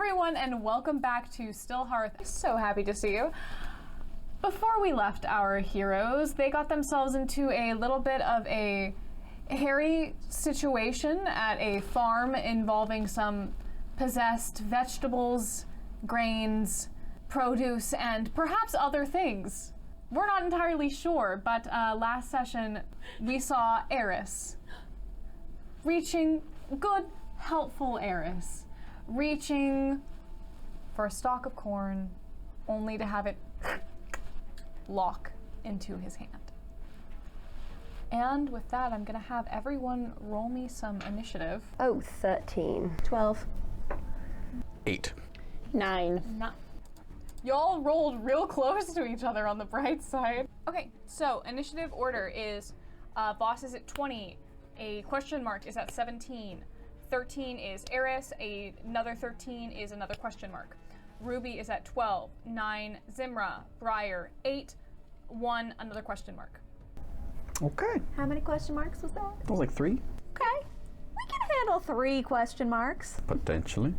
everyone, and welcome back to Stillhearth. So happy to see you. Before we left our heroes, they got themselves into a little bit of a hairy situation at a farm involving some possessed vegetables, grains, produce, and perhaps other things. We're not entirely sure, but last session we saw Eris reaching, good, helpful Eris, reaching for a stalk of corn only to have it lock into his hand. And with that, I'm gonna have everyone roll me some initiative. Oh, 13. 12. 8. 9. Y'all rolled real close to each other on the bright side. Okay, so initiative order is Boss is at 20, a question mark is at 17, 13 is Eris, another 13 is another question mark. Ruby is at 12, 9 Zimra, Briar, 8, 1 another question mark. Okay. How many question marks was that? That was like 3, Okay. We can handle 3 question marks. potentially.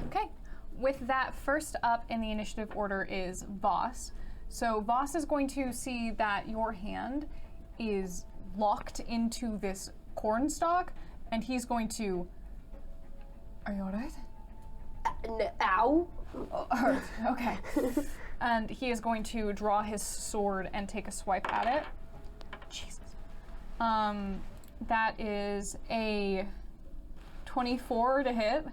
Okay, with that, first up in the initiative order is Voss. So Voss is going to see that your hand is locked into this corn stalk, and he's going to... Are you alright? Ow! Hurt, okay. And he is going to draw his sword and take a swipe at it. Jesus. That is a 24 to hit.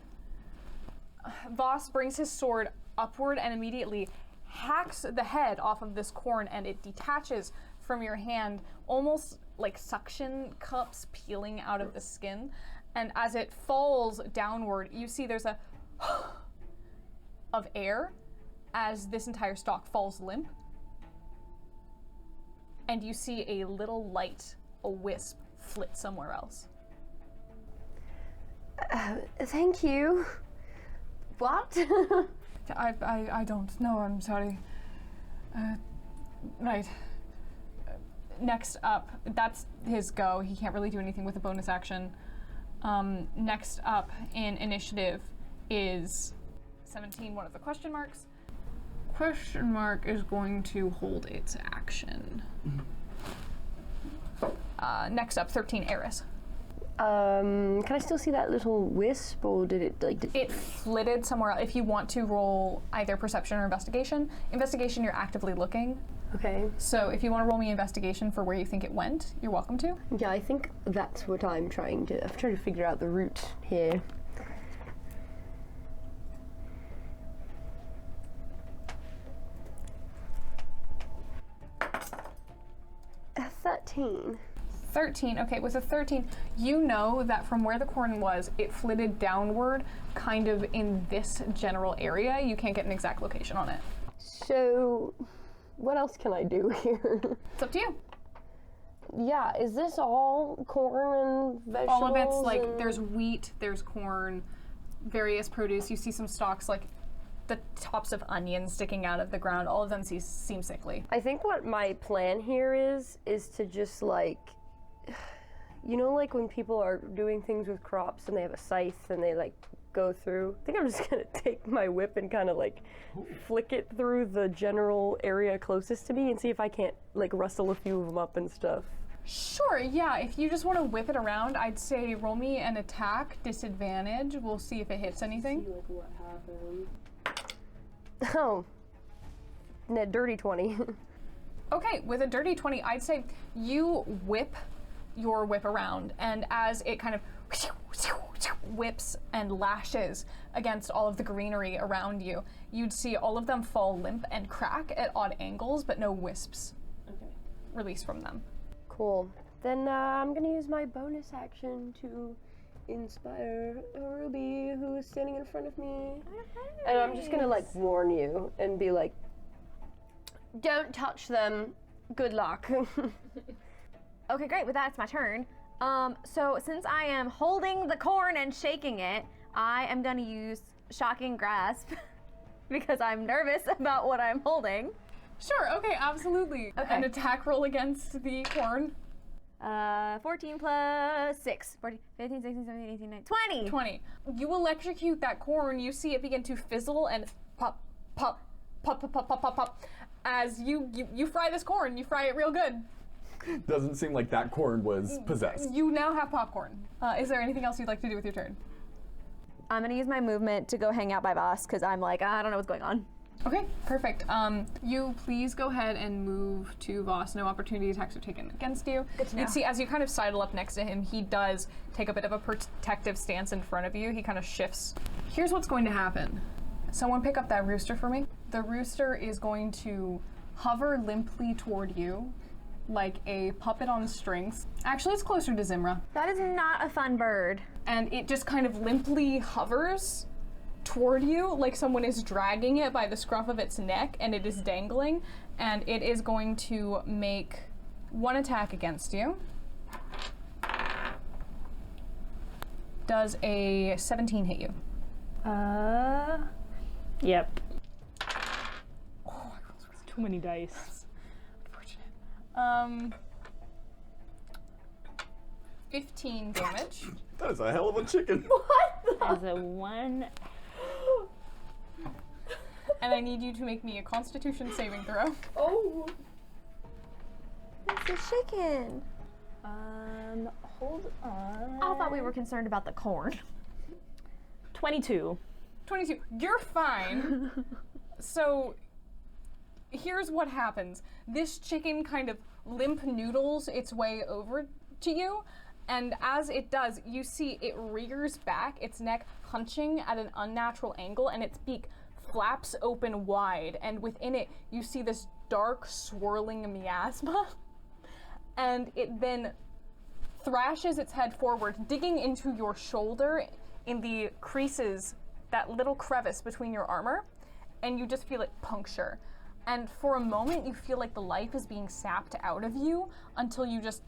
Voss brings his sword upward and immediately hacks the head off of this corn, and it detaches from your hand, almost like suction cups peeling out of the skin. And as it falls downward, you see there's a of air as this entire stalk falls limp. And you see a little light, a wisp, flit somewhere else. Thank you. What? I don't know, I'm sorry. Right. Next up, that's his go. He can't really do anything with a bonus action. Next up in initiative is 17, one of the question marks. Question mark is going to hold its action. Next up, 13, Eris. Can I still see that little wisp, or did it like... It flitted somewhere else. If you want to roll either perception or investigation. Investigation, you're actively looking. Okay. So if you want to roll me investigation for where you think it went, you're welcome to. Yeah, I think that's what I'm trying to figure out the route here. A 13. 13, okay, with a 13, you know that from where the corn was, it flitted downward, kind of in this general area. You can't get an exact location on it. So, what else can I do here? It's up to you. Yeah, is this all corn and vegetables? All of it's like, there's wheat, there's corn, various produce. You see some stalks, like the tops of onions sticking out of the ground. All of them seem sickly. I think what my plan here is to just like, you know, like when people are doing things with crops and they have a scythe and they like go through, I think I'm just gonna take my whip and kind of like flick it through the general area closest to me and see if I can't like rustle a few of them up and stuff. Sure, yeah, if you just want to whip it around, I'd say roll me an attack disadvantage. We'll see if it hits anything. See like what happened. Oh, a dirty 20. Okay, with a dirty 20, I'd say you whip your whip around, and as it kind of whips and lashes against all of the greenery around you, you'd see all of them fall limp and crack at odd angles, but no wisps release from them. Cool. Then I'm gonna use my bonus action to inspire Ruby, who is standing in front of me. And I'm just gonna like warn you and be like, don't touch them. Good luck. Okay, great. With that, it's my turn. So since I am holding the corn and shaking it, I am gonna use Shocking Grasp because I'm nervous about what I'm holding. Sure, okay, absolutely. Okay. An attack roll against the corn. 14 plus 6. 14, 15, 16, 17, 18, 19, 20. 20. You electrocute that corn, you see it begin to fizzle and pop, pop, pop, pop, pop, pop, pop, pop. As you fry this corn, you fry it real good. Doesn't seem like that corn was possessed. You now have popcorn. Is there anything else you'd like to do with your turn? I'm gonna use my movement to go hang out by Voss because I'm like, I don't know what's going on. Okay, perfect. You please go ahead and move to Voss. No opportunity attacks are taken against you. Good to know. You'd see as you kind of sidle up next to him, he does take a bit of a protective stance in front of you. He kind of shifts. Here's what's going to happen. Someone pick up that rooster for me. The rooster is going to hover limply toward you like a puppet on strings. Actually, it's closer to Zimra. That is not a fun bird. And it just kind of limply hovers toward you like someone is dragging it by the scruff of its neck, and it is dangling, and it is going to make one attack against you. Does a 17 hit you? Yep. Too many dice. Unfortunate. 15 damage. That is a hell of a chicken. As a 1. And I need you to make me a Constitution saving throw. Oh. It's a chicken. Hold on. I thought we were concerned about the corn. 22. 22. You're fine. So here's what happens. This chicken kind of limp noodles its way over to you, and as it does, you see it rears back, its neck hunching at an unnatural angle, and its beak flaps open wide, and within it you see this dark swirling miasma, and it then thrashes its head forward, digging into your shoulder in the creases, that little crevice between your armor, and you just feel it puncture. And for a moment you feel like the life is being sapped out of you until you just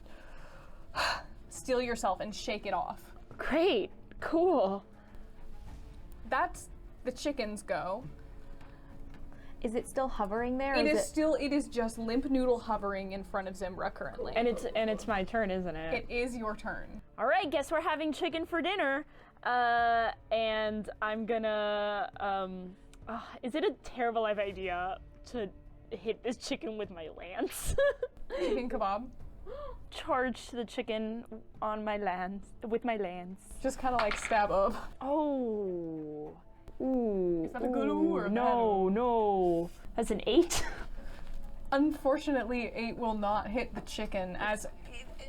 steel yourself and shake it off. Great. Cool. That's the chicken's go. Is it still hovering there? It is just limp noodle hovering in front of Zimra currently. And it's my turn, isn't it? It is your turn. All right, guess we're having chicken for dinner. And I'm gonna, is it a terrible idea to hit this chicken with my lance? Chicken kebab. Charge the chicken on my lance, with my lance. Just kind of like stab up. Oh. Ooh. Is that a good ooh or a bad No, no. That's an 8. Unfortunately, 8 will not hit the chicken, as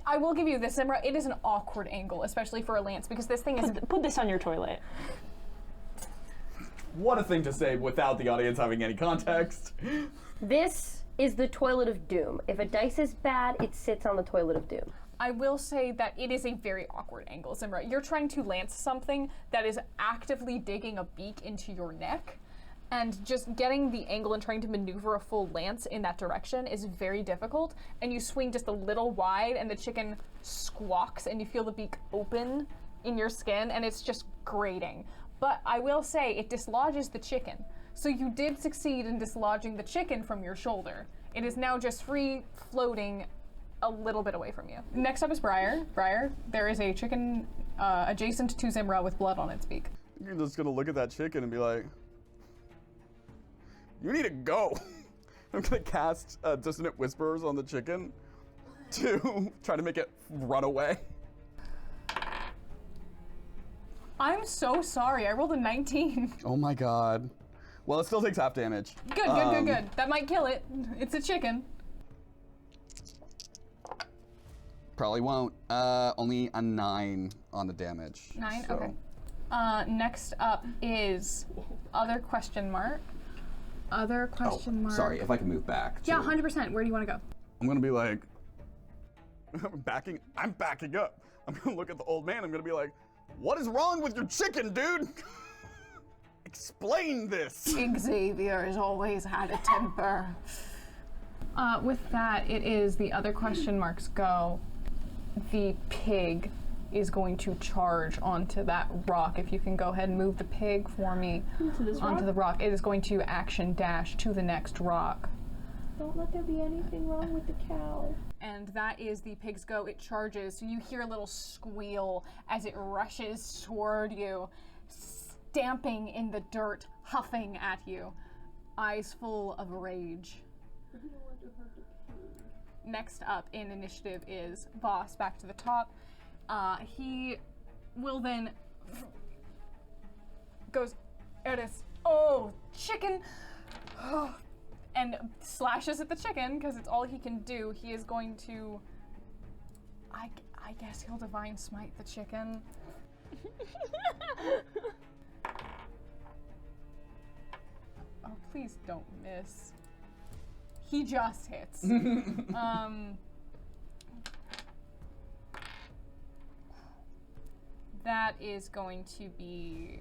I will give you this, Zimra, it is an awkward angle, especially for a lance, because this thing is... Put this on your toilet. What a thing to say without the audience having any context. This is the toilet of doom. If a dice is bad, it sits on the toilet of doom. I will say that it is a very awkward angle, Zimra. You're trying to lance something that is actively digging a beak into your neck, and just getting the angle and trying to maneuver a full lance in that direction is very difficult, and you swing just a little wide and the chicken squawks and you feel the beak open in your skin, and it's just grating. But I will say it dislodges the chicken. So you did succeed in dislodging the chicken from your shoulder. It is now just free floating a little bit away from you. Next up is Briar. Briar, there is a chicken adjacent to Zimra with blood on its beak. You're just gonna look at that chicken and be like, you need to go. I'm gonna cast Dissonant Whispers on the chicken to try to make it run away. I'm so sorry, I rolled a 19. Oh my god. Well, it still takes half damage. Good. That might kill it. It's a chicken. Probably won't. Only a 9 on the damage. 9? So. Okay. Next up is other question mark. Other question mark. Sorry, if I can move back. Yeah, 100%. Where do you want to go? I'm gonna be like, I'm backing up. I'm gonna look at the old man. I'm gonna be like, what is wrong with your chicken, dude? Explain this. Xavier has always had a temper. With that, it is the other question marks go. The pig is going to charge onto that rock. If you can go ahead and move the pig for me onto the rock. It is going to action dash to the next rock. Don't let there be anything wrong with the cow. and that is the pig's go. It charges, so you hear a little squeal as it rushes toward you, stamping in the dirt, huffing at you, eyes full of rage. Next up in initiative is Boss, back to the top. He will then goes, Eris, oh, chicken, and slashes at the chicken because it's all he can do. He is going to, I guess he'll divine smite the chicken. Oh, please don't miss. He just hits. That is going to be.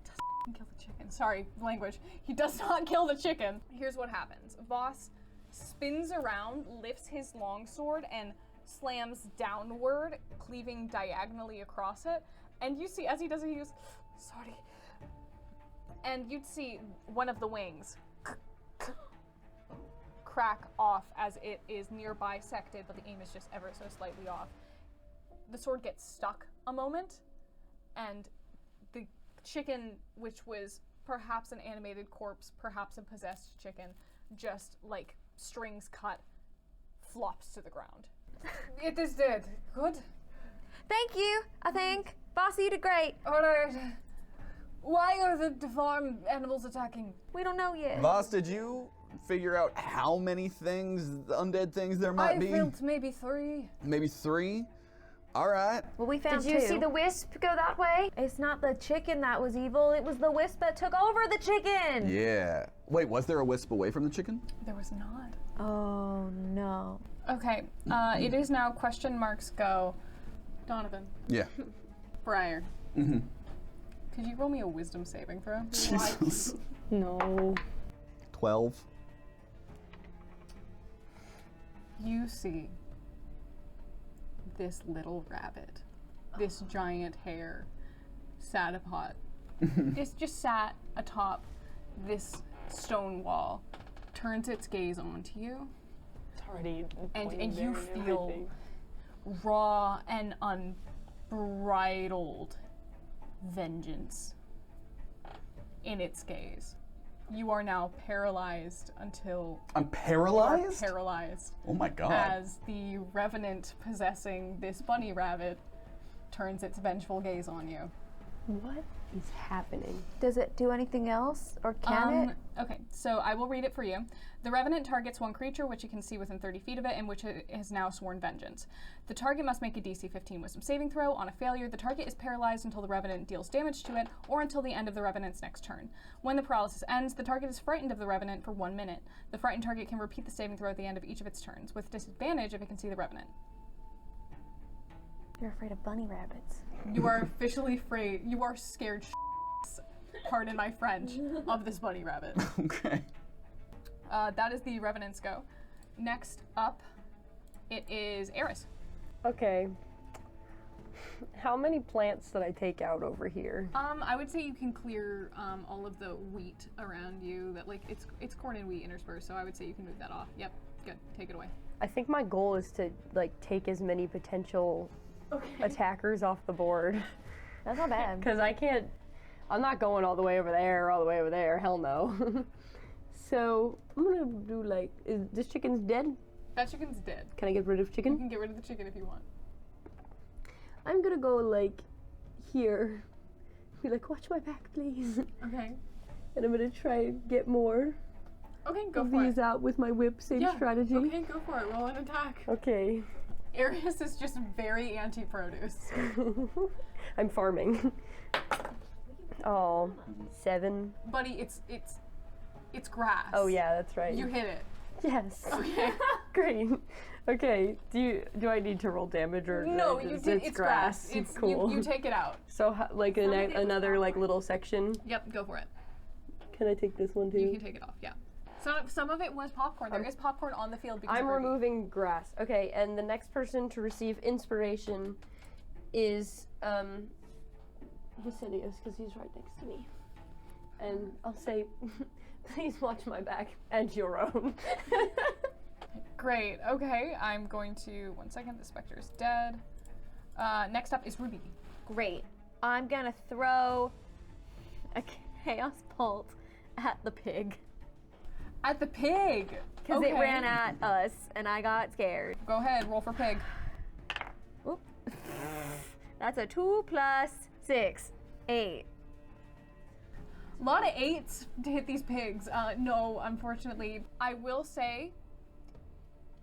Doesn't kill the chicken. Sorry, language. He does not kill the chicken. Here's what happens. Boss spins around, lifts his longsword, and slams downward, cleaving diagonally across it. And you see, as he does it, he goes, sorry. And you'd see one of the wings crack off as it is near bisected, but the aim is just ever so slightly off. The sword gets stuck a moment, and the chicken, which was perhaps an animated corpse, perhaps a possessed chicken, just like strings cut, flops to the ground. It is dead. Good. Thank you, I think. Bossy, you did great. Alright. Why are the farm animals attacking? We don't know yet. Boss, did you figure out how many things, undead things there might be? I felt maybe 3. Maybe 3? All right. Well, we found Did you two. see the wisp go that way? It's not the chicken that was evil. It was the wisp that took over the chicken. Yeah. Wait, was there a wisp away from the chicken? There was not. Oh, no. Okay, it is now question marks go. Donovan. Yeah. Briar. Mm-hmm. Could you roll me a wisdom saving throw? Jesus. No. 12. You see this little rabbit, this giant hare, sat upon, just sat atop this stone wall, turns its gaze onto you, It's already and pointing you there and feel everything. raw and unbridled vengeance in its gaze. You are now paralyzed until I'm paralyzed? you are paralyzed Oh my god. as the revenant possessing this bunny rabbit turns its vengeful gaze on you. What is happening? Does it do anything else, or can it? Okay, so I will read it for you. The Revenant targets one creature which it can see within 30 feet of it and which it has now sworn vengeance. The target must make a DC 15 wisdom saving throw. On a failure, the target is paralyzed until the Revenant deals damage to it or until the end of the Revenant's next turn. When the paralysis ends, the target is frightened of the Revenant for 1 minute. The frightened target can repeat the saving throw at the end of each of its turns, with disadvantage if it can see the Revenant. You're afraid of bunny rabbits. You are officially afraid. You are scared, pardon my French, of this bunny rabbit. Okay. That is the Revenant's go. Next up, it is Eris. Okay. How many plants did I take out over here? I would say you can clear all of the wheat around you. That like it's corn and wheat interspersed, so I would say you can move that off. Yep, good. Take it away. I think my goal is to like take as many potential attackers off the board. That's not bad. Because I'm not going all the way over there or all the way over there. Hell no. So I'm gonna do like, is this chicken's dead? That chicken's dead. Can I get rid of You chicken? can get rid of the chicken if you want. I'm gonna go like here. Be like, watch my back, please. Okay. And I'm gonna try and get more Okay, go of for these it. out with my whip. Same Yeah, strategy. Okay, go for it. Roll an attack. Okay. Arius is just very anti-produce. I'm farming. Oh, 7. Buddy, it's grass. Oh yeah, that's right. You hit it. Yes. Okay. Great. Okay. Do I need to roll damage or No, just, you did. It's grass. It's cool. You take it out. So like another like little section. Yep, go for it. Can I take this one too? You can take it off. Yeah. Some of it was popcorn. There is popcorn on the field because I'm of Ruby. removing grass. Okay, and the next person to receive inspiration is Vasilius, because he's right next to me. And I'll say, Please watch my back and your own. Great. Okay, I'm going to. 1 second. The specter is dead. Next up is Ruby. Great. I'm gonna throw a chaos bolt at the pig. At the pig. Because it ran at us and I got scared. Go ahead. Roll for pig. Oop. That's a 2 plus 6. 8. A lot of 8s to hit these pigs. No, unfortunately. I will say,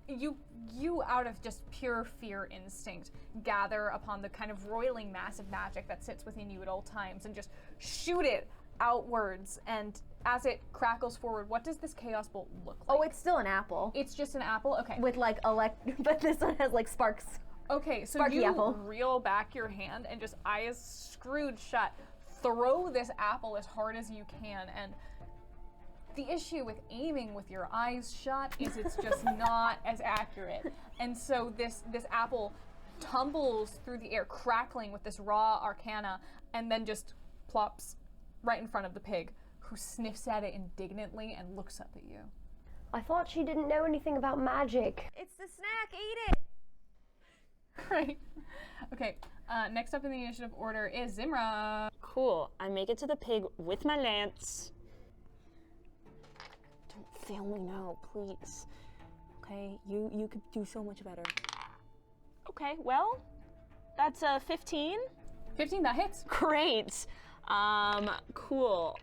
you out of just pure fear instinct gather upon the kind of roiling mass of magic that sits within you at all times and just shoot it outwards. And as it crackles forward, what does this chaos bolt look like? Oh, it's still an apple. It's just an apple? Okay. With like but this one has like sparks. Okay, so Sparky you apple. reel back your hand and just eyes screwed shut, throw this apple as hard as you can, and the issue with aiming with your eyes shut is it's just not as accurate. And so this apple tumbles through the air, crackling with this raw arcana, and then just plops right in front of the pig, who sniffs at it indignantly and looks up at you. I thought she didn't know anything about magic. It's the snack, eat it! Right. Okay, next up in the initiative order is Zimra. Cool. I make it to the pig with my lance. Don't fail me now, please. Okay, you could do so much better. Okay, well, that's a 15. 15, that hits. Great. Cool.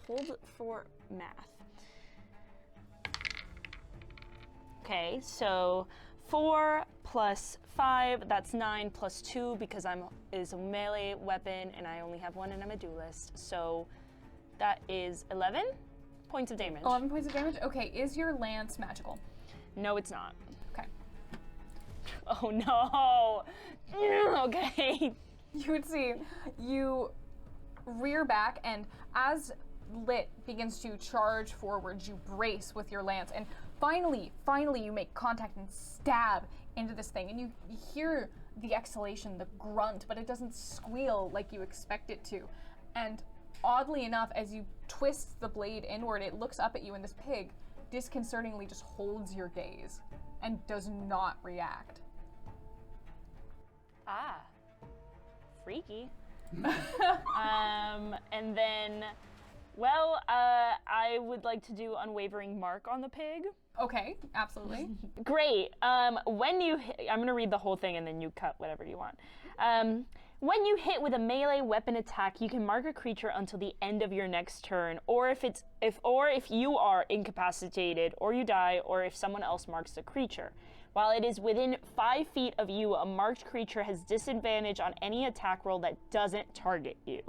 Hold for math. Okay, so 4 plus 5, that's 9 plus 2 because is a melee weapon and I only have one and I'm a duelist. So that is 11 points of damage. 11 points of damage? Okay, is your lance magical? No, it's not. Okay. Oh no. Okay. You would see, you rear back, and as Lit begins to charge forward, you brace with your lance, and finally you make contact and stab into this thing, and you hear the exhalation, the grunt, but it doesn't squeal like you expect it to. And oddly enough, as you twist the blade inward, it looks up at you, and this pig disconcertingly just holds your gaze and does not react. Ah. Freaky. And then, well, I would like to do Unwavering Mark on the pig. Okay, absolutely. Great. When you I'm gonna read the whole thing and then you cut whatever you want. When you hit with a melee weapon attack, you can mark a creature until the end of your next turn, or if you are incapacitated, or you die, or if someone else marks the creature. While it is within 5 feet of you, a marked creature has disadvantage on any attack roll that doesn't target you.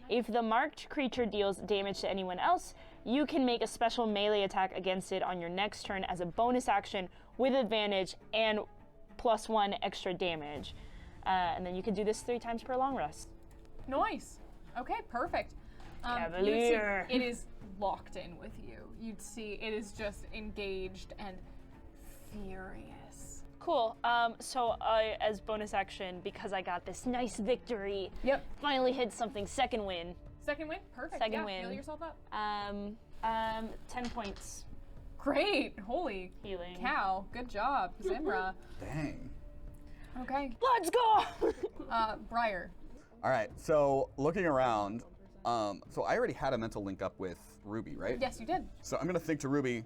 If the marked creature deals damage to anyone else, you can make a special melee attack against it on your next turn as a bonus action with advantage and +1 extra damage. And then you can do this 3 times per long rest. Nice. Okay, perfect. Cavalier. It is locked in with you. You'd see it is just engaged and furious. Cool. So I, as bonus action, because I got this nice victory, Yep. finally hit something. Second win. Second win? Perfect. Second yeah, win. Heal yourself up. 10 points Great. Holy healing. cow. Good job, Zimra. Dang. Okay. Let's go! Briar. All right, so looking around, so I already had a mental link up with Ruby, right? Yes, you did. So I'm gonna think to Ruby,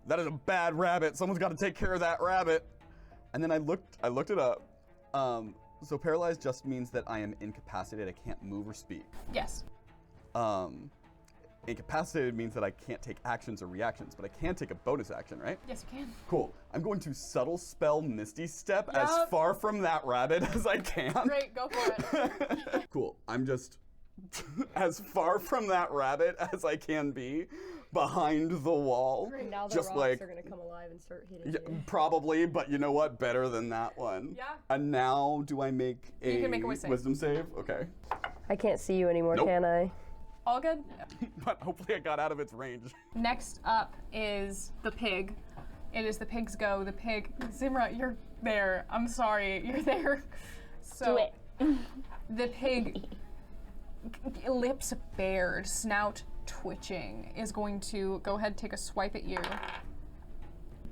that is a bad rabbit. Someone's got to take care of that rabbit. And then I looked it up. So paralyzed just means that I am incapacitated. I can't move or speak. Yes. Incapacitated means that I can't take actions or reactions, but I can take a bonus action, right? Yes, you can. Cool. I'm going to subtle spell Misty Step as Yup. far from that rabbit as I can. Great, go for it. Cool. I'm just as far from that rabbit as I can be, behind the wall. And now the just rocks like are gonna come alive and start hitting yeah, you. probably, but you know what? Better than that one. Yeah. And now, do I make You can make a wisdom save? Okay. I can't see you anymore, Nope. can I? All good? But hopefully I got out of its range. Next up is the pig. It is the pig's go. The pig. Zimra, you're there. I'm sorry. You're there. So, Do it. the pig, lips bared, snout twitching, is going to go ahead and take a swipe at you.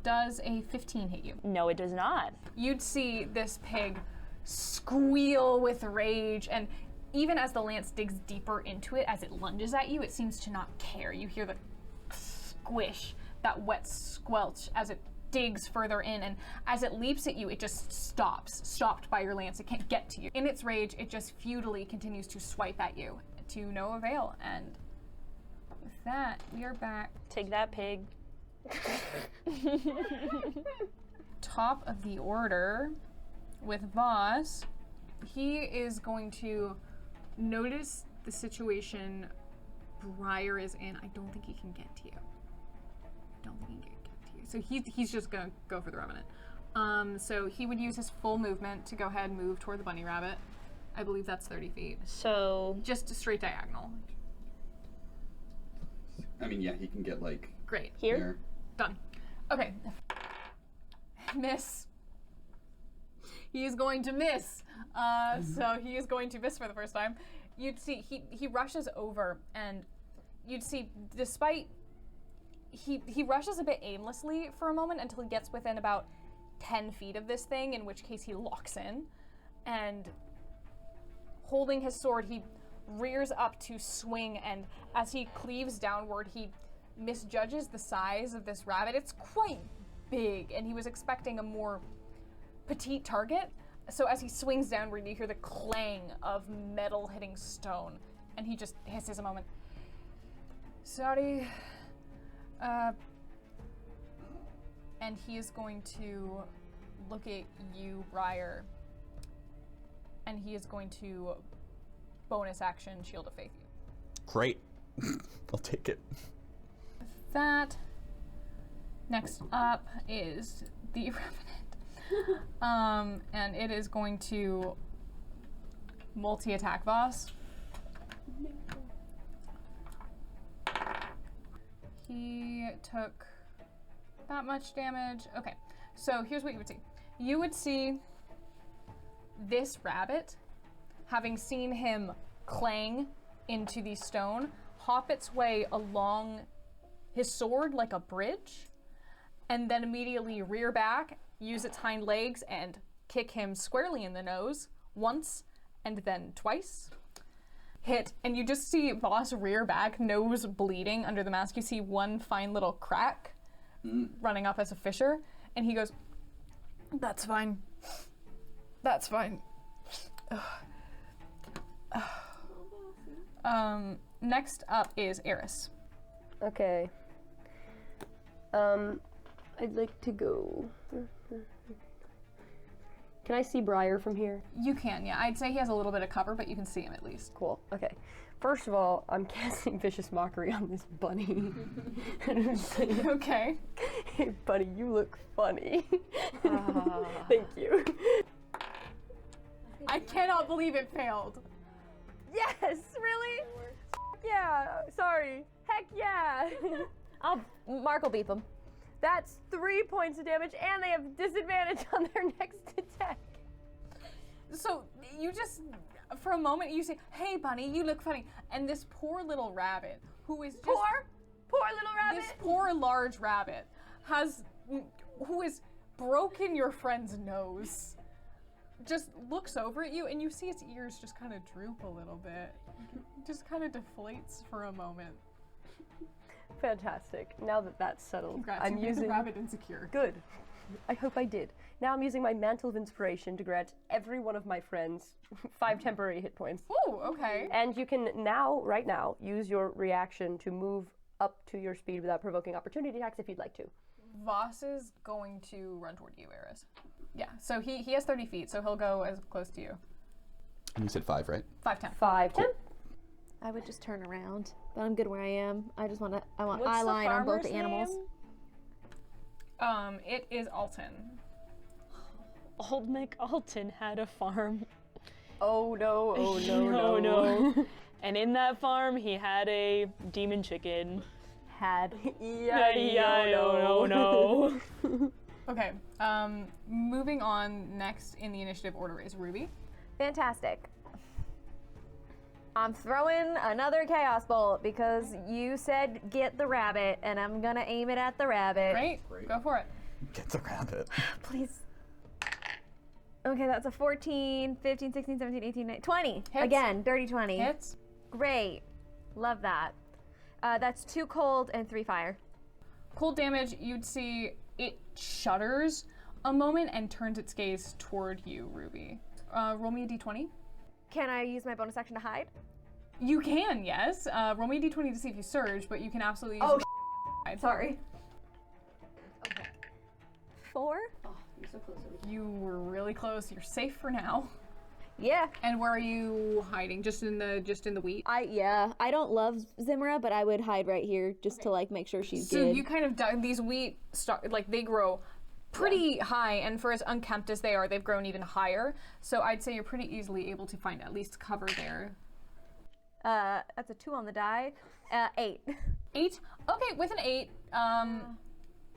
Does a 15 hit you? No, it does not. You'd see this pig squeal with rage, and even as the lance digs deeper into it, as it lunges at you, it seems to not care. You hear the squish, that wet squelch as it digs further in, and as it leaps at you, it just stopped by your lance. It can't get to you. In its rage, it just futilely continues to swipe at you to no avail, and with that, we are back. Take that, pig. Top of the order with Voss. He is going to notice the situation Briar is in. I don't think he can get to you. So he's just gonna go for the Revenant. So he would use his full movement to go ahead and move toward the bunny rabbit. I believe that's 30 feet. So Just a straight diagonal. I mean, yeah, he can get like Great. here? Done. Okay. Miss. He is going to miss. So he is going to miss for the first time. You'd see he rushes over, and you'd see despite he rushes a bit aimlessly for a moment until he gets within about 10 feet of this thing, in which case he locks in, and holding his sword, he rears up to swing, and as he cleaves downward, he misjudges the size of this rabbit. It's quite big, and he was expecting a more petite target. So as he swings downward, you hear the clang of metal hitting stone, and he just hisses a moment. Sorry. And he is going to look at you, Briar, and he is going to bonus action Shield of Faith you. great. I'll take it. That. Next up is the Revenant. And it is going to multi-attack Voss. He took that much damage. Okay, so here's what you would see. You would see this rabbit, having seen him clang into the stone, hop its way along his sword like a bridge, and then immediately rear back, use its hind legs, and kick him squarely in the nose once and then twice. Hit, and you just see Voss rear back, nose bleeding under the mask. You see one fine little crack running up as a fissure, and he goes, "That's fine. That's fine." Next up is Eris. Okay. I'd like to go. Can I see Briar from here? You can, yeah. I'd say he has a little bit of cover, but you can see him at least. Cool. Okay. First of all, I'm casting Vicious Mockery on this bunny. And I'm saying, Okay. "Hey, buddy, you look funny." Thank you. I cannot believe it failed. Yes, really? Yeah. Sorry. Heck yeah. Mark will beep him. That's 3 points of damage, and they have disadvantage on their next attack. So you just, for a moment, you say, "Hey, bunny, you look funny," and this poor little rabbit, who is just Poor little rabbit. this poor large rabbit, who has broken your friend's nose, just looks over at you, and you see its ears just kind of droop a little bit, just kind of deflates for a moment. Fantastic. Now that that's settled, Congrats, I'm you made using the rabbit insecure. Good. I hope I did. Now I'm using my Mantle of Inspiration to grant every one of my friends 5 temporary hit points. Ooh, okay. And you can now, right now, use your reaction to move up to your speed without provoking opportunity attacks if you'd like to. Voss is going to run toward you, Eris. Yeah, so he has 30 feet, so he'll go as close to you. And you said 5, right? 5, 10. 5, 10. I would just turn around, but I'm good where I am. I want What's eye the line on both farmer's the animals. name? It is Alton. Old McAlton had a farm. Oh no, oh no, Oh no. And in that farm, he had a demon chicken. Had. No. Okay, moving on, next in the initiative order is Ruby. Fantastic. I'm throwing another chaos bolt because you said get the rabbit, and I'm gonna aim it at the rabbit. Great. Go for it. Get the rabbit. Please. Okay, that's a 14, 15, 16, 17, 18, 19, 20. Hits. Again, dirty 20. Hits. Great. Love that. That's 2 cold and 3 fire. Cold damage, you'd see it shudders a moment and turns its gaze toward you, Ruby. Roll me a d20. Can I use my bonus action to hide? You can, yes. Roll me a d20 to see if you surge, but you can absolutely use it. Sorry. Okay. 4? You're so close. You were really close. You're safe for now. Yeah. And where are you hiding? Just in the wheat? I don't love Zimra, but I would hide right here just to like make sure she's So good. you kind of dug these wheat they grow pretty high, and for as unkempt as they are, they've grown even higher. So I'd say you're pretty easily able to find at least cover there. That's a 2 on the die. 8. 8? Okay, with an 8,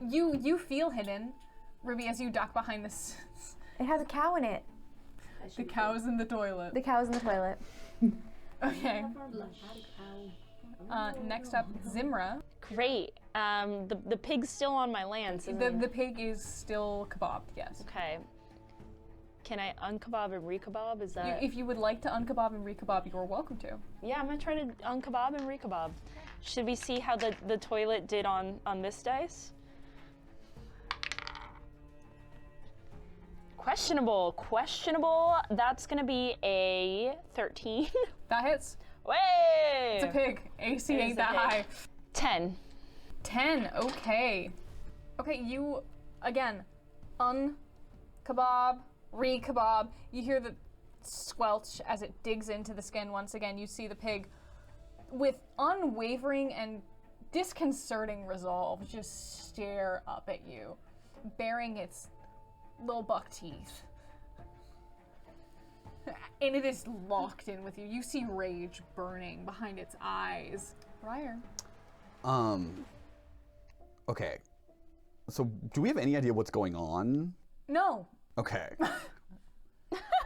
you feel hidden, Ruby, as you duck behind this. It has a cow in it. The cow's in the toilet. The cow's in the toilet. Okay. Next up, Zimra. Great. The pig's still on my lands, isn't it? The pig is still kebabbed, yes. Okay. Can I unkebab and rekebab? Is that? If you would like to unkebab and rekebab, you're welcome to. Yeah, I'm gonna try to unkebab and rekebab. Should we see how the toilet did on this dice? Questionable. That's gonna be a 13. That hits. Way! It's a pig. AC ain't that high. 10. 10, okay. Okay, you, again, unkebab, re-kebab. You hear the squelch as it digs into the skin once again. You see the pig with unwavering and disconcerting resolve just stare up at you, baring its little buck teeth. And it is locked in with you. You see rage burning behind its eyes. Briar. Okay. So, do we have any idea what's going on? No. Okay.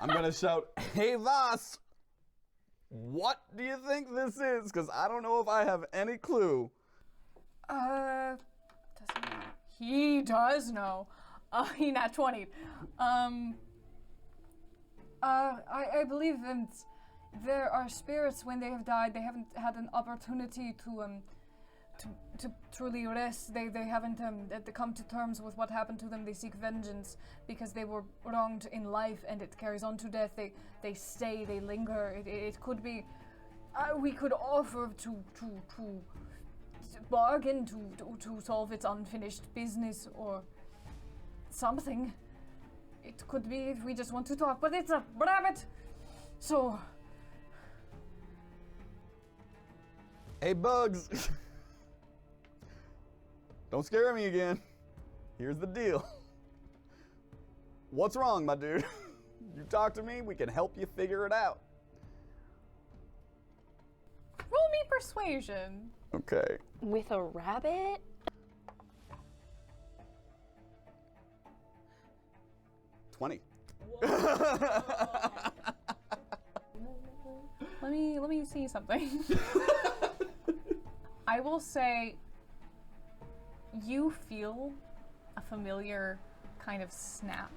I'm gonna shout, "Hey, Voss! What do you think this is? Because I don't know if I have any clue." Doesn't know. He does know. He nat 20'd. I believe there are spirits when they have died. They haven't had an opportunity to truly rest. They haven't come to terms with what happened to them. They seek vengeance because they were wronged in life, and it carries on to death. They stay. They linger. It could be. We could offer to bargain to solve its unfinished business or something. It could be if we just want to talk, but it's a rabbit, so. Hey, Bugs! Don't scare me again. Here's the deal. What's wrong, my dude? You talk to me, we can help you figure it out. Roll me persuasion. Okay. With a rabbit? $20. Let me see something. I will say you feel a familiar kind of snap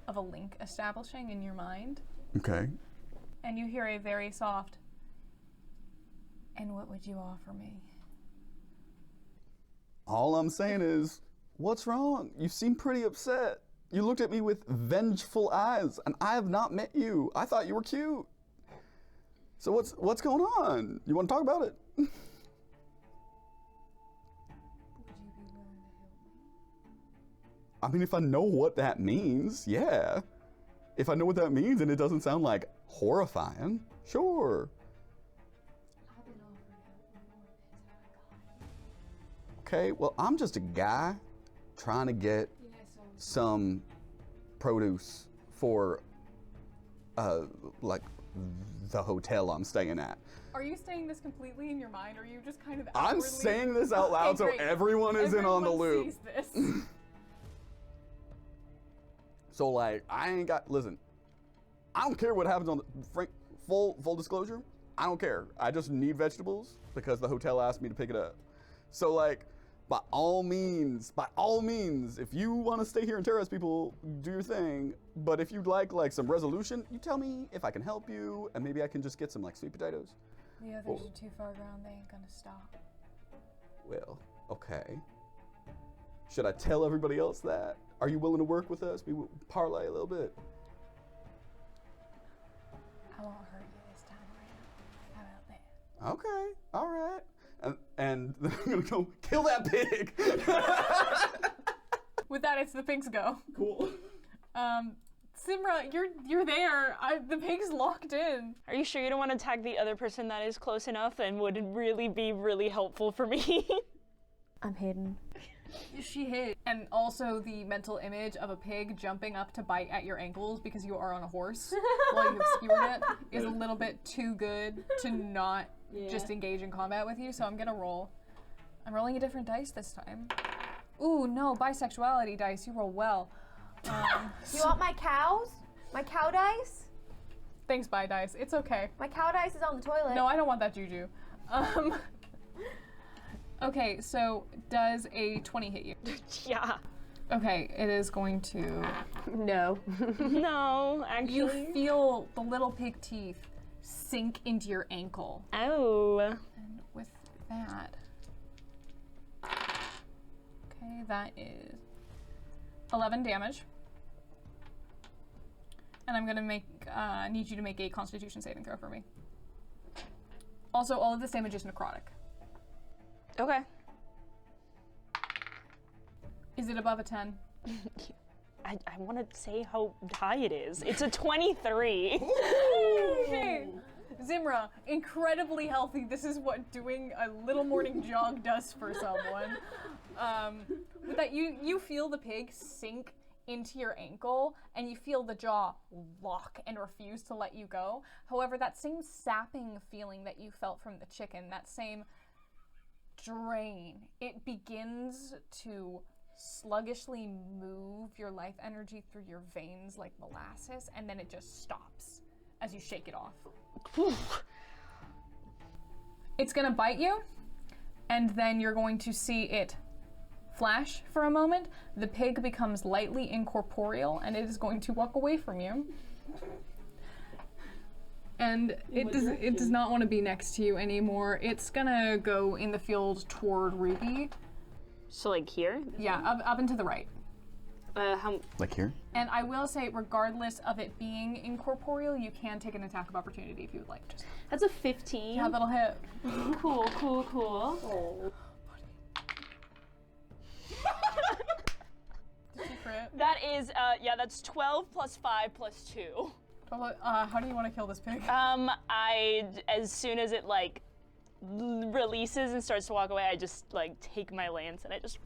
of a link establishing in your mind, Okay. and you hear a very soft, "And what would you offer me?" All I'm saying is, what's wrong? You seem pretty upset. You looked at me with vengeful eyes, and I have not met you. I thought you were cute. So what's going on? You want to talk about it? Would you be willing to help me? I mean, if I know what that means, yeah. If I know what that means and it doesn't sound like horrifying, sure. I've been offered help before. Okay, well, I'm just a guy trying to get some produce for, like, the hotel I'm staying at. Are you saying this completely in your mind, or are you just kind of I'm outwardly- saying this out loud Okay, so great. everyone is in on the Everyone loop. sees this. So, like, I ain't got, listen, I don't care what happens on the, full disclosure, I don't care. I just need vegetables because the hotel asked me to pick it up. So like, by all means, if you want to stay here and terrorize people, do your thing. But if you'd like some resolution, you tell me if I can help you, and maybe I can just get some like sweet potatoes. The others are too far gone. They ain't gonna stop. Well, okay. Should I tell everybody else that? Are you willing to work with us? We will parlay a little bit. I won't hurt you this time around. How about that? Okay, all right. And then I'm gonna go kill that pig. With that, it's the pig's go. Cool. Simra, you're there. The pig's locked in. Are you sure you don't want to tag the other person that is close enough and would really be really helpful for me? I'm hidden. She hid. And also the mental image of a pig jumping up to bite at your ankles because you are on a horse while you have skewered it is a little bit too good to not just engage in combat with you, so I'm gonna roll. I'm rolling a different dice this time. Ooh, no, bisexuality dice, you roll well. You want my cows? My cow dice? Thanks, bye dice, it's okay. My cow dice is on the toilet. No, I don't want that juju. Okay, so does a 20 hit you? Yeah. Okay, it is going to... No. No, actually. You feel the little pig teeth sink into your ankle. Oh. And with that... Okay, that is 11 damage. And I'm gonna need you to make a Constitution saving throw for me. Also, all of this damage is necrotic. Okay. Is it above a 10? I want to say how high it is. It's a 23. Okay. Zimra, incredibly healthy. This is what doing a little morning jog does for someone. With that, you feel the pig sink into your ankle, and you feel the jaw lock and refuse to let you go. However, that same sapping feeling that you felt from the chicken, that same drain, it begins to sluggishly move your life energy through your veins like molasses, and then it just stops as you shake it off. It's gonna bite you, and then you're going to see it flash for a moment. The pig becomes lightly incorporeal, and it is going to walk away from you. And it does not want to be next to you anymore. It's gonna go in the field toward Ruby. So like here? Yeah, up and to the right. How? Like here? And I will say, regardless of it being incorporeal, you can take an attack of opportunity if you would like. Just That's a 15. yeah, that'll hit. Cool. Oh. Did she crit? That is, that's 12 plus 5 plus 2. How do you want to kill this pig? As soon as it like releases and starts to walk away, I just like take my lance and I just.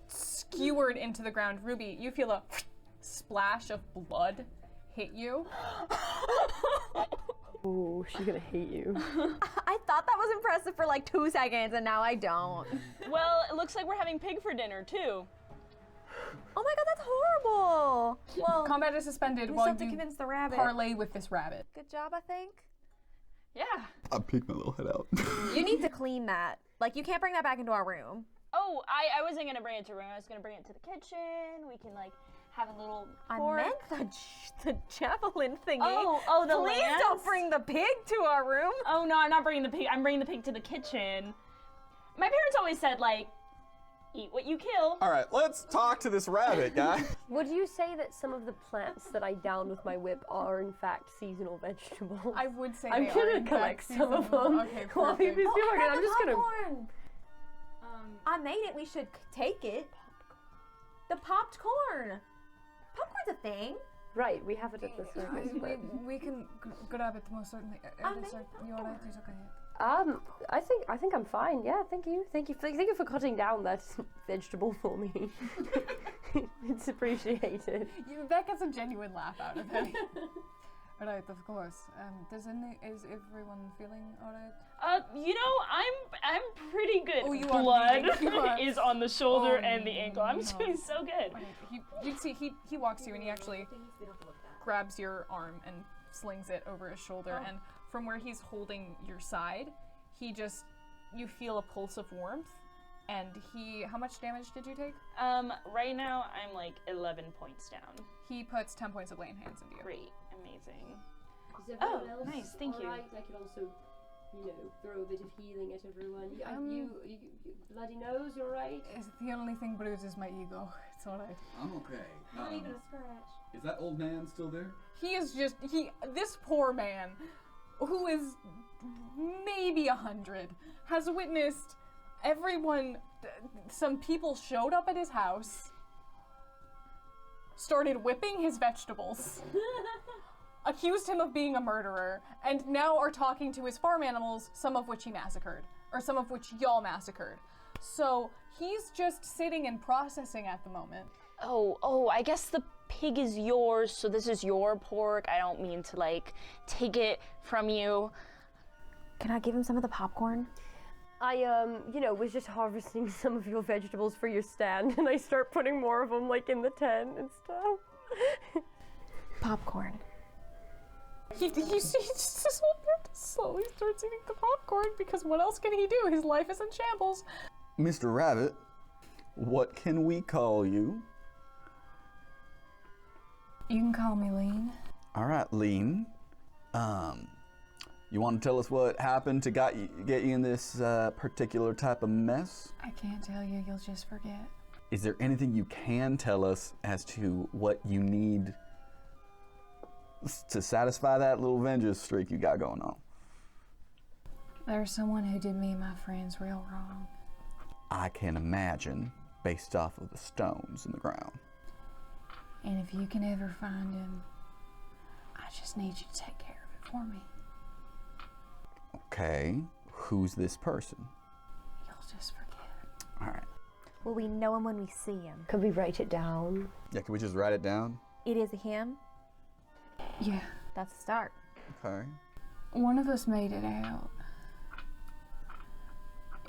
Skewered into the ground. Ruby, you feel a splash of blood hit you. Oh, she's gonna hate you. I thought that was impressive for like 2 seconds, and now I don't. Well, it looks like we're having pig for dinner too. Oh my god, that's horrible. Well, Combat is suspended we while still have to you convince the rabbit. parlay with this rabbit. Good job, I think. Yeah. I peeked my little head out. You need to clean that. Like, you can't bring that back into our room. Oh, I wasn't gonna bring it to room. I was gonna bring it to the kitchen. We can like have a little. I pork. meant the javelin thingy. Oh, the Please lance? don't bring the pig to our room. Oh no, I'm not bringing the pig. I'm bringing the pig to the kitchen. My parents always said like, eat what you kill. All right, let's talk to this rabbit, guy. Would you say that some of the plants that I downed with my whip are in fact seasonal vegetables? I would say I'm they are gonna in collect fact some of seasonal. them. Okay, While perfect. he's doing it, I'm just gonna. Popcorn. I made it. We should take it. The popped corn. Popcorn's a thing. Right, we have it at the circus. But... We can grab it most certainly. I made You alright? It's okay. I think I'm fine. Yeah, thank you for cutting down that vegetable for me. It's appreciated. That gets a genuine laugh out of it. Alright, of course. Is everyone feeling alright? I'm pretty good. Oh, you are Blood bleeding. You are- is on the shoulder Oh, and the ankle. I'm no. doing so good. Okay, you'd see he walks to you and he actually grabs your arm and slings it over his shoulder, and from where he's holding your side, you feel a pulse of warmth, and how much damage did you take? Right now I'm like 11 points down. He puts 10 points of laying hands into you. Great, amazing. Is everyone Oh, else nice, thank you. alright? I could also, throw a bit of healing at everyone. You bloody nose, you're right? The only thing bruised is my ego. It's alright. I'm okay. Not even a scratch. Is that old man still there? This poor man, who is maybe 100, has witnessed some people showed up at his house, started whipping his vegetables, accused him of being a murderer, and now are talking to his farm animals, some of which he massacred, or some of which y'all massacred. So he's just sitting and processing at the moment. Oh, I guess the pig is yours, so this is your pork. I don't mean to, take it from you. Can I give him some of the popcorn? I, was just harvesting some of your vegetables for your stand, and I start putting more of them, in the tent and stuff. Popcorn. He just slowly starts eating the popcorn, because what else can he do? His life is in shambles. Mr. Rabbit, what can we call you? You can call me Lean. All right, Lean. You want to tell us what happened to get you in this particular type of mess? I can't tell you, you'll just forget. Is there anything you can tell us as to what you need to satisfy that little vengeance streak you got going on? There's someone who did me and my friends real wrong. I can imagine, based off of the stones in the ground. And if you can ever find him, I just need you to take care of it for me. Okay, who's this person? You'll just forget. All right. Will we know him when we see him? Could we write it down? Yeah, can we just write it down? It is a him. Yeah. That's a start. Okay. One of us made it out.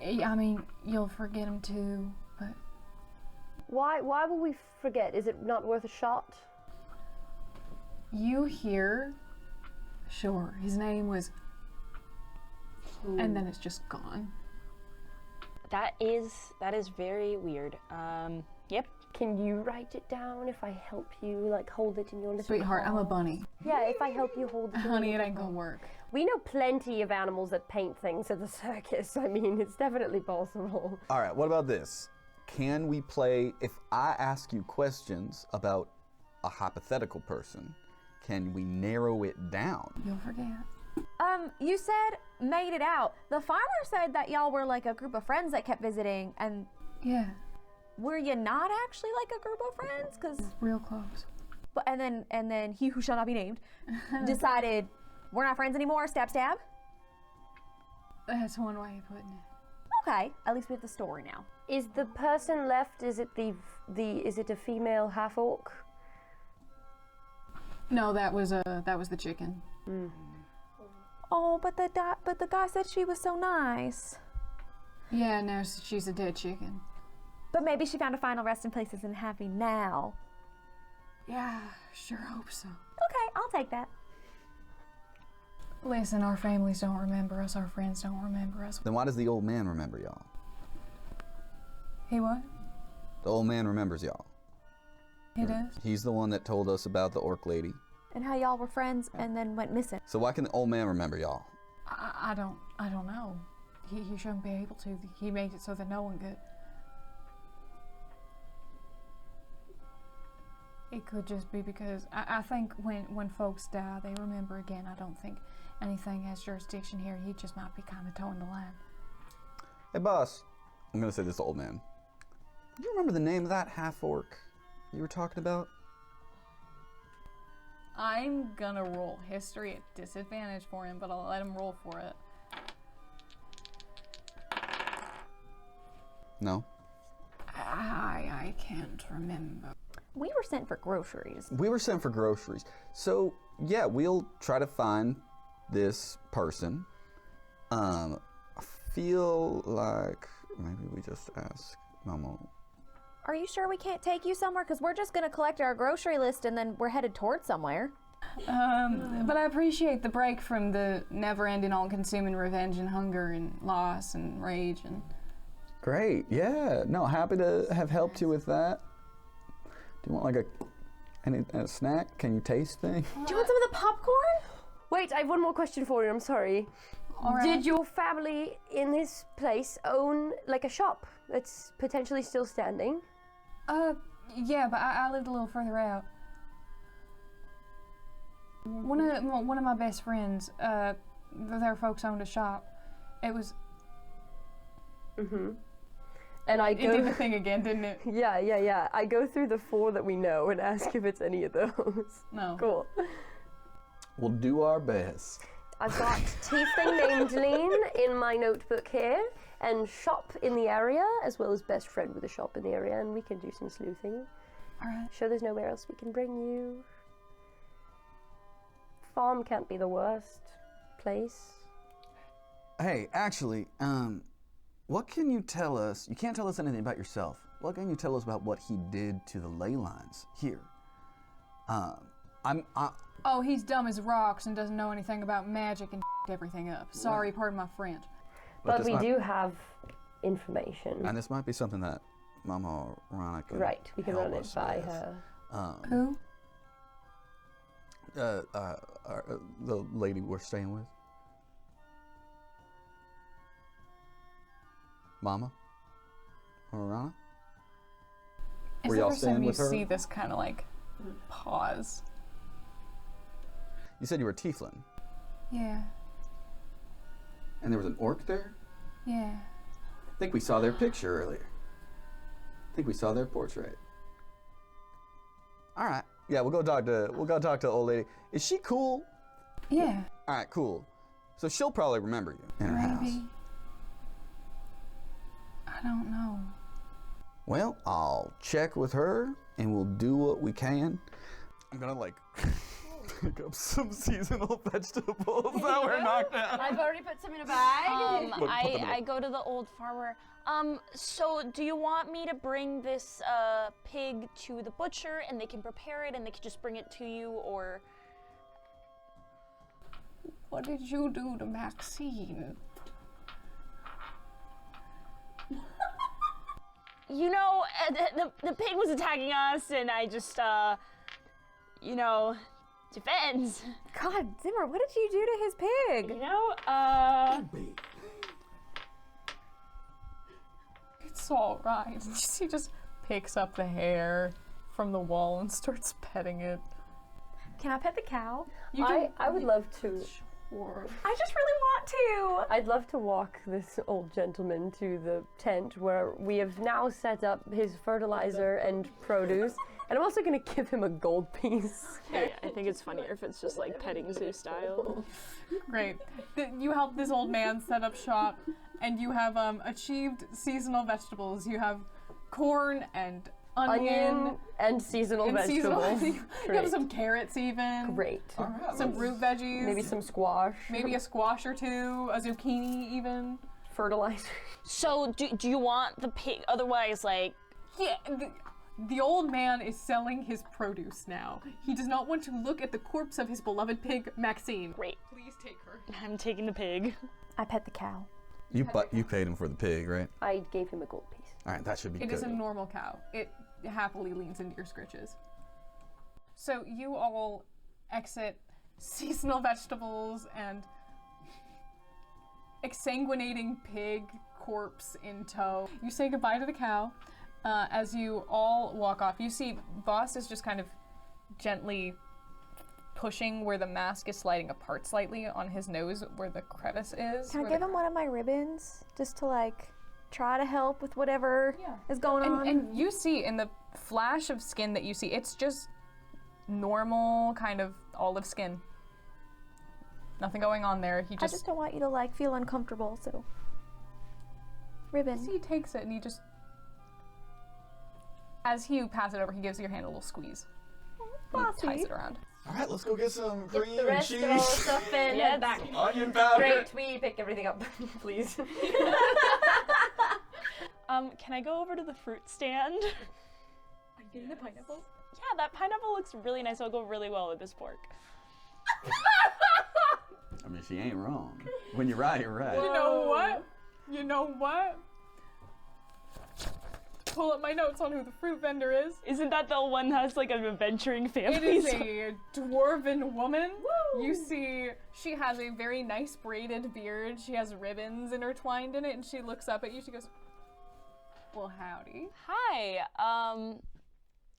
I mean, you'll forget him too, but... Why will we forget? Is it not worth a shot? You hear... Sure, his name was... And then it's just gone. That is very weird. Yep. Can you write it down if I help you, hold it in your little Sweetheart, I'm a paw? bunny. Yeah, if I help you hold it in your Honey, it little ain't gonna paw. work. We know plenty of animals that paint things at the circus. I mean, it's definitely possible. All right, what about this? Can we play, if I ask you questions about a hypothetical person, can we narrow it down? You'll forget. You said made it out. The farmer said that y'all were like a group of friends that kept visiting, and Yeah, were you not actually like a group of friends? Cause, real close. but and then he who shall not be named decided we're not friends anymore. Stab, stab. That's one way of putting it. Okay, at least we have the story now. Is the person left? Is it is it a female half orc? No, that was the chicken. Oh, but the guy said she was so nice. Yeah, no, she's a dead chicken. But maybe she found a final resting place and is happy now. Yeah, sure hope so. Okay, I'll take that. Listen, our families don't remember us, our friends don't remember us. Then why does the old man remember y'all? He what? The old man remembers y'all. He does? He's the one that told us about the orc lady. And how y'all were friends and then went missing. So why can the old man remember y'all? I don't know. He shouldn't be able to. He made it so that no one could. It could just be because I think when folks die, they remember again. I don't think anything has jurisdiction here. He just might be kind of towing the line. Hey, boss. I'm gonna say this to old man. Do you remember the name of that half orc you were talking about? I'm gonna roll history at disadvantage for him, but I'll let him roll for it. No. I can't remember. We were sent for groceries. We were sent for groceries. So, yeah, we'll try to find this person. I feel like maybe we just ask Mama. Are you sure we can't take you somewhere? Because we're just going to collect our grocery list and then we're headed towards somewhere. But I appreciate the break from the never-ending, all-consuming revenge and hunger and loss and rage and... Great, yeah. No, happy to have helped you with that. Do you want like a snack? Can you taste things? Do you want some of the popcorn? Wait, I have one more question for you. I'm sorry. All right. Did your family in this place own like a shop that's potentially still standing? Yeah, but I lived a little further out. One of my best friends, their folks owned a shop. It was... Mm-hmm. And I It go... did the thing again, didn't it? Yeah. I go through the 4 that we know and ask if it's any of those. No. Cool. We'll do our best. I've got tiefling named Lean in my notebook here, and shop in the area, as well as best friend with a shop in the area, and we can do some sleuthing. Alright. Sure there's nowhere else we can bring you. Farm can't be the worst place. Hey, actually, what can you tell us? You can't tell us anything about yourself. What can you tell us about what he did to the ley lines here? Oh, he's dumb as rocks and doesn't know anything about magic and everything up. Sorry, pardon my French. But we do have information. And this might be something that Mama Rana could Right, we can help run it us by with. her. Who? The lady we're staying with. Mama? Rana? It's Were the y'all first time staying you with her? see this kind of like pause. You said you were Tieflin, Yeah, and there was an orc there? yeah. I think we saw their picture earlier. I think we saw their portrait. All right. Yeah, we'll go talk to the old lady. Is she cool? Yeah. All right, cool. So she'll probably remember you in her house. Maybe. I don't know. Well, I'll check with her and we'll do what we can. I'm gonna like pick up some seasonal vegetables that were knocked out. I've already put some in a bag. Put them I go to the old farmer. So do you want me to bring this pig to the butcher and they can prepare it and they can just bring it to you, or? What did you do to Maxine? You know, the pig was attacking us and I just, defends. God, Zimmer, what did you do to his pig? It's all right. She just picks up the hair from the wall and starts petting it. Can I pet the cow? I would love to. Sure. I just really want to. I'd love to walk this old gentleman to the tent where we have now set up his fertilizer and produce. And I'm also going to give him a gold piece. Yeah, I think it's funnier if it's just like petting zoo style. Great. You help this old man set up shop, and you have achieved seasonal vegetables. You have corn and onion and seasonal and vegetables. you have some carrots even. Great. Some root veggies. Maybe some squash. Maybe a squash or two, a zucchini even. Fertilizer. So do you want the pig? Otherwise, like, Yeah. The old man is selling his produce now. He does not want to look at the corpse of his beloved pig, Maxine. great. Please take her. I'm taking the pig. I pet the cow. You paid him for the pig, right? I gave him a gold piece. All right, that should be It good. is a normal cow. It happily leans into your scritches. So you all exit seasonal vegetables and exsanguinating pig corpse in tow. You say goodbye to the cow. As you all walk off, you see Boss is just kind of gently pushing where the mask is sliding apart slightly on his nose where the crevice is. Can I where give the- him one of my ribbons just to like try to help with whatever is going on? And you see in the flash of skin that you see, it's just normal kind of olive skin. Nothing going on there. He I just, just don't want you to like feel uncomfortable, so ribbon. he takes it and he just, as you pass it over, he gives your hand a little squeeze. And he ties it around. All right, let's go get some cream The rest and of all the cheese. stuff in and back. Onion powder. Great, we pick everything up, please. Can I go over to the fruit stand? Getting the pineapple? Yeah, that pineapple looks really nice. It'll go really well with this pork. I mean, she ain't wrong. When you're right, you're right. You know what? You know what? Pull up my notes on who the fruit vendor is. Isn't that the one that has like an adventuring family? It is a dwarven woman. Woo! You see, she has a very nice braided beard. She has ribbons intertwined in it, and she looks up at you. She goes, "Well, howdy." Hi.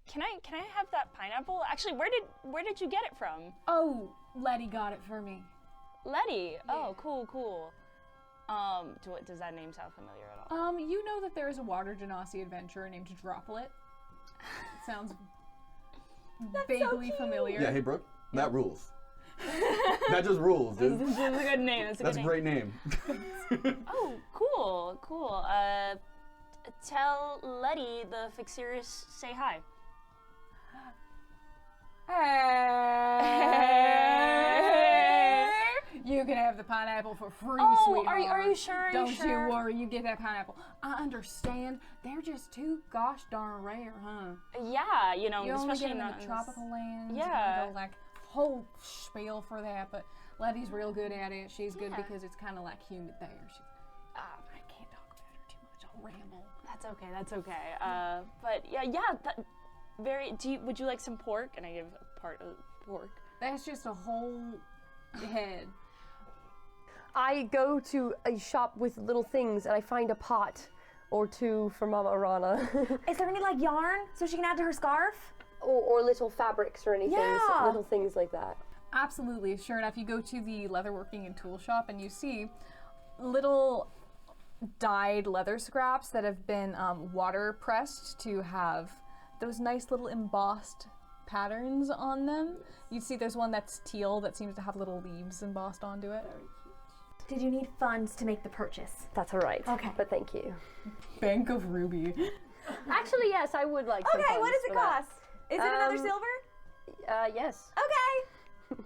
Can I have that pineapple? Actually, where did you get it from? Oh, Letty got it for me. Letty. Oh, cool. Does that name sound familiar at all? You know that there is a water genasi adventurer named Droplet. It sounds vaguely familiar. Yeah, hey, Brooke, that rules. That just rules, dude. This is a good name. That's a great name. Oh, cool. Tell Letty the Fixerius say hi. Hey. You can have the pineapple for free, sweetheart. Are you sure? Don't you worry, you get that pineapple. I understand. They're just too gosh darn rare, huh? Yeah, You only especially get them in not the in tropical lands. Yeah. You gotta go like whole spiel for that, but Letty's real good at it. She's good because it's kind of like humid there. I can't talk about her too much. I'll ramble. That's okay. But would you like some pork? And I give a part of pork. That's just a whole head. I go to a shop with little things and I find a pot or two for Mama Rana. Is there any like yarn so she can add to her scarf? or little fabrics or anything, Yeah. little things like that. Absolutely. Sure enough, you go to the leatherworking and tool shop and you see little dyed leather scraps that have been water pressed to have those nice little embossed patterns on them. You see there's one that's teal that seems to have little leaves embossed onto it. Did you need funds to make the purchase? That's all right. Okay. But thank you. Bank of Ruby. Actually, yes, I would like some Okay, funds what does it for that. cost? Is it another silver? Yes. Okay.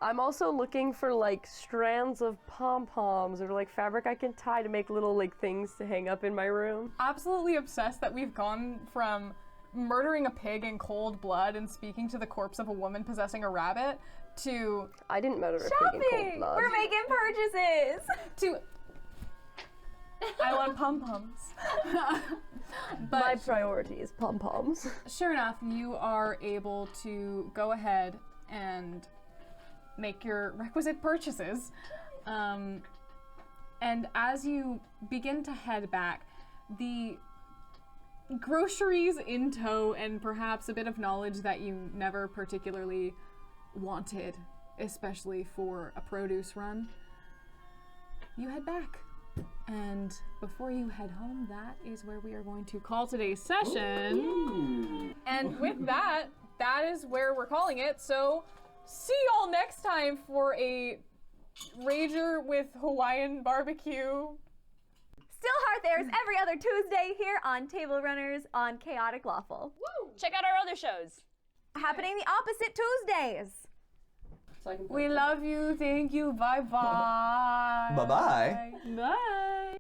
I'm also looking for like strands of pom-poms or like fabric I can tie to make little like things to hang up in my room. Absolutely obsessed that we've gone from murdering a pig in cold blood and speaking to the corpse of a woman possessing a rabbit to I didn't murder a pig in cold blood. We're making purchases. I want pom-poms. My priority is pom-poms. Sure enough, you are able to go ahead and make your requisite purchases. And as you begin to head back, the groceries in tow and perhaps a bit of knowledge that you never particularly wanted, especially for a produce run, you head back. And before you head home, that is where we are going to call today's session. Ooh. And with that, that is where we're calling it. So see y'all next time for a Rager with Hawaiian barbecue. Stillhearth airs every other Tuesday here on Table Runners on Chaotic Lawful. Woo! Check out our other shows. Happening the opposite Tuesdays. We love you. Thank you. Bye-bye. Bye-bye. Bye.